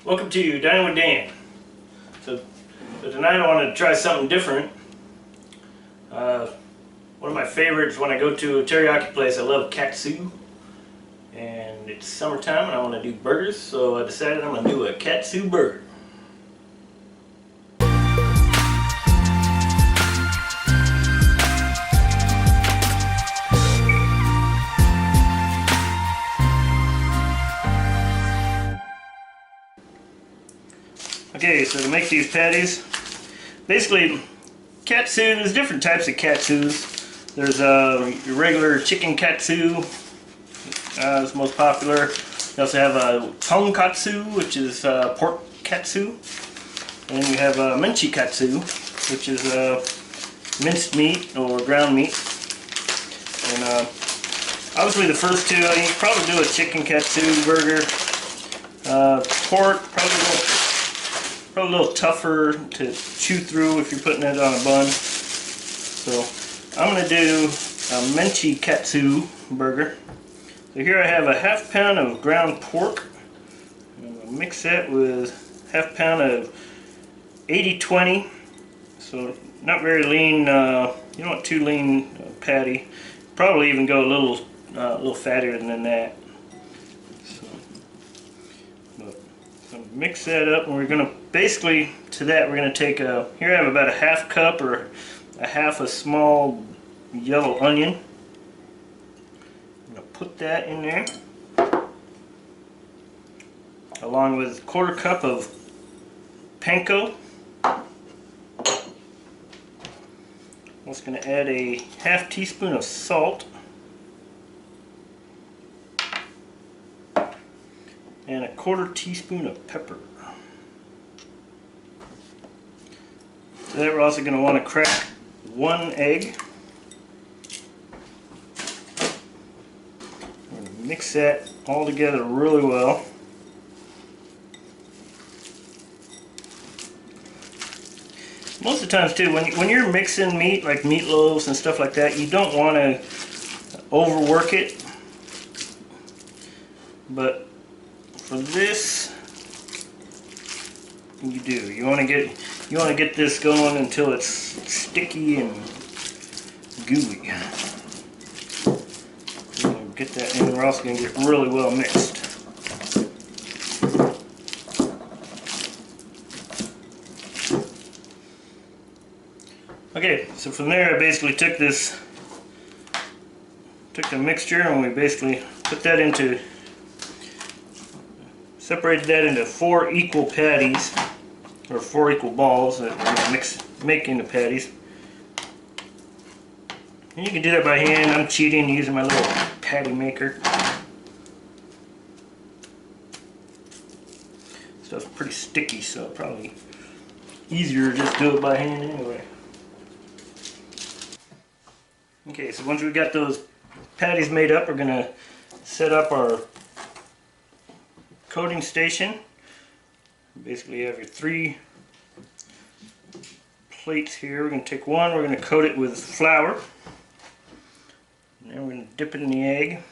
Welcome to Dining with Dan. So tonight I want to try something different. One of my favorites when I go to a teriyaki place, I love katsu. And it's summertime and I want to do burgers, so I decided I'm going to do a katsu burger. Okay, so to make these patties, basically katsu, there's different types of katsus. There's your regular chicken katsu, it's most popular. We also have a tonkatsu, which is pork katsu. And we have Menchi katsu, which is minced meat or ground meat. And obviously the first two, you can probably do a chicken katsu burger. Pork, probably a little tougher to chew through if you're putting it on a bun. So I'm going to do a Menchi katsu burger. So here I have a half pound of ground pork. I'm going to mix that with half pound of 80-20. So not very lean. You don't want too lean patty. Probably even go a little fattier than that. So mix that up, and we're going to basically to that we're going to take a, here I have about a half cup or a half a small yellow onion. I'm going to put that in there along with a quarter cup of Panko. I'm just going to add a half teaspoon of salt and a quarter teaspoon of pepper. So then we're also going to want to crack one egg. We're going to mix that all together really well. Most of the times too, when you're mixing meat, like meatloaves and stuff like that, you don't want to overwork it. But for this, you do. You want to get this going until it's sticky and gooey. Get that in. We're also going to get really well mixed. Okay, so from there I basically took the mixture and we basically put that into, separated that into 4 equal patties, or 4 equal balls that we're going to make into patties. And you can do that by hand. I'm cheating using my little patty maker. Stuff's pretty sticky, so probably easier to just do it by hand anyway. Okay, so once we got those patties made up, we're going to set up our coating station. Basically you have your 3 plates here. We're going to take one, we're going to coat it with flour. And then we're going to dip it in the egg.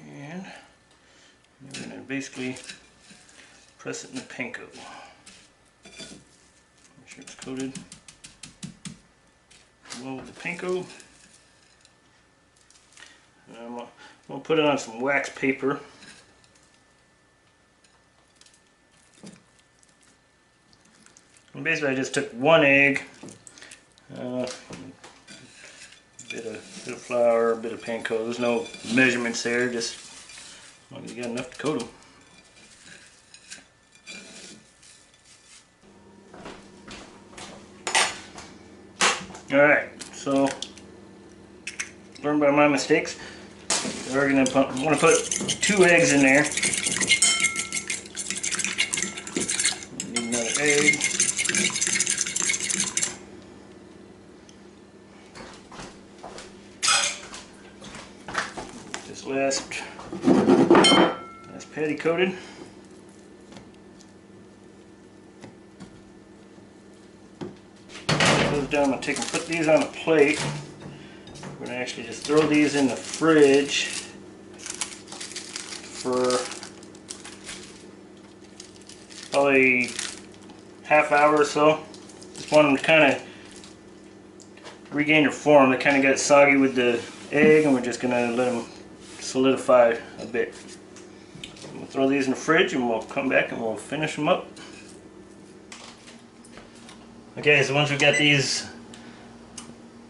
And we're going to basically press it in the panko. Make sure it's coated well with the panko. I'm going to put it on some wax paper. And basically I just took 1 egg, a bit of flour, a bit of panko. There's no measurements there, just as long as you got enough to coat them. Alright, so learn by my mistakes. We're going to put 2 eggs in there. Need another egg. This last patty coated. Those down. I'm going to put these on a plate. We're going to actually just throw these in the fridge for probably half hour or so. Just want them to kind of regain their form. They kind of got soggy with the egg, and we're just going to let them solidify a bit. We'll throw these in the fridge and we'll come back and we'll finish them up. Okay, so once we got these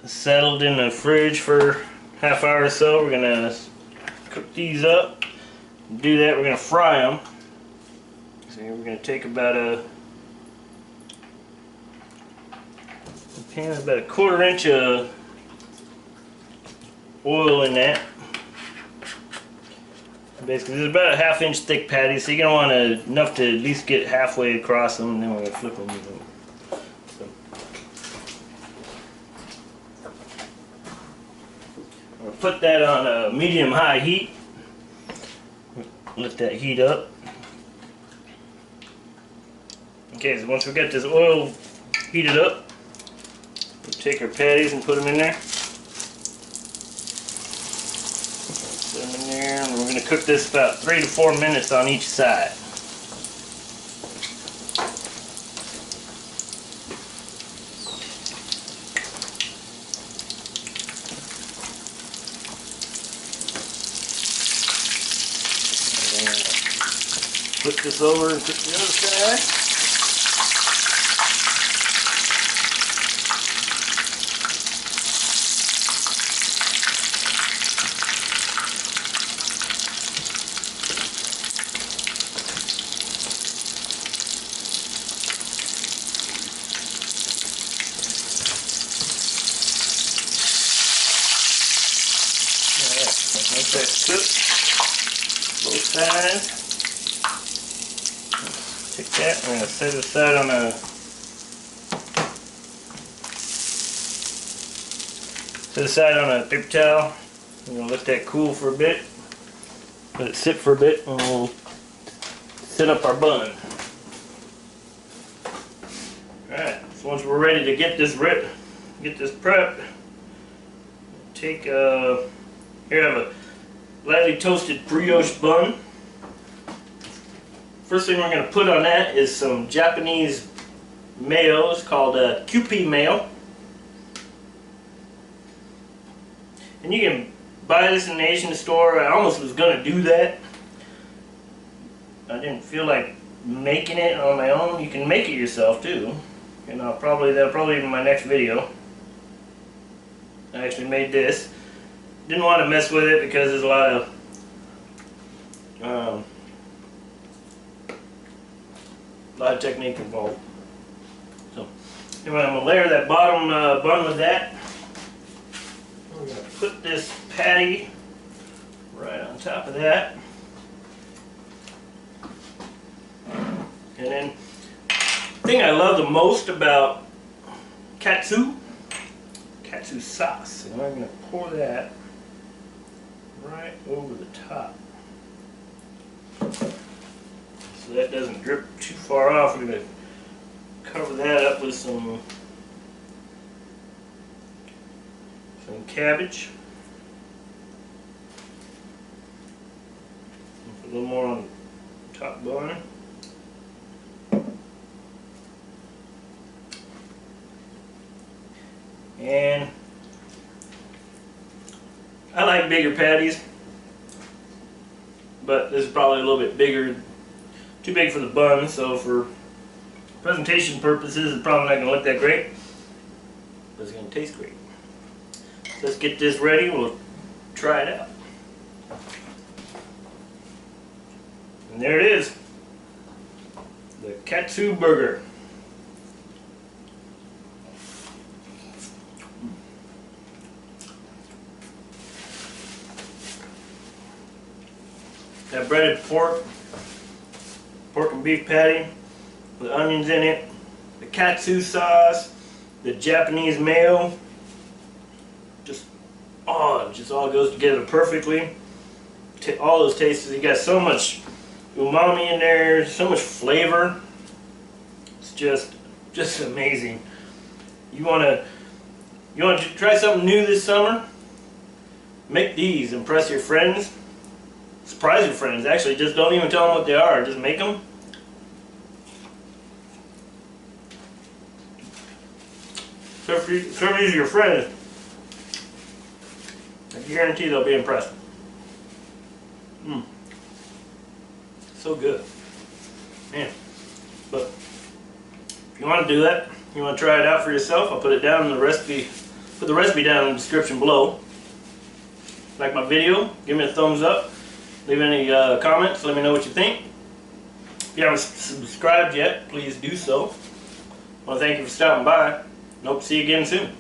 settled in the fridge for half hour or so, we're going to cook these up. To do that, we're going to fry them. So we're going to take about a pan, about a 1/4 inch of oil in that. Basically, there's about a 1/2 inch thick patty, so you're going to want enough to at least get halfway across them, and then we're going to flip them. So, I'm going to put that on a medium-high heat. Let that heat up. Okay, so once we get this oil heated up, we'll take our patties and put them in there. Put them in there, and we're going to cook this about 3 to 4 minutes on each side. Flip this over and cook the other side. Alright, once that's cooked, both sides. Take that, I'm going to set it aside on a paper towel. I'm going to let that cool for a bit. Let it sit for a bit, and we'll set up our bun. Alright, so once we're ready to get this prepped, take here I have a lightly toasted brioche bun. First thing we're going to put on that is some Japanese mayo. It's called Kewpie mayo. And you can buy this in the Asian store. I almost was going to do that. I didn't feel like making it on my own. You can make it yourself too. And that'll probably be in my next video. I actually made this. Didn't want to mess with it because there's a lot of technique involved. So anyway, I'm going to layer that bottom bun with that. We're going to put this patty right on top of that. And then the thing I love the most about katsu sauce. And I'm going to pour that right over the top. So that doesn't drip too far off. We're going to cover that up with some cabbage. Put a little more on the top bun. And I like bigger patties, but this is probably a little bit bigger, too big for the bun, so for presentation purposes it's probably not going to look that great, but it's going to taste great. So let's get this ready, we'll try it out. And there it is, the Katsu Burger. That breaded pork and beef patty with onions in it, the katsu sauce, the Japanese mayo, it just all goes together perfectly. All those tastes, you got so much umami in there, so much flavor. It's just amazing. You want to try something new this summer? Make these, impress your friends. Surprise your friends. Actually, just don't even tell them what they are. Just make them. Serve these to your friends. I guarantee they'll be impressed. Mmm. So good. Man. But if you want to do that, you want to try it out for yourself, I'll put it down in the recipe. Put the recipe down in the description below. Like my video, give me a thumbs up. Leave any comments, let me know what you think. If you haven't subscribed yet, please do so. I want to thank you for stopping by. And hope to see you again soon.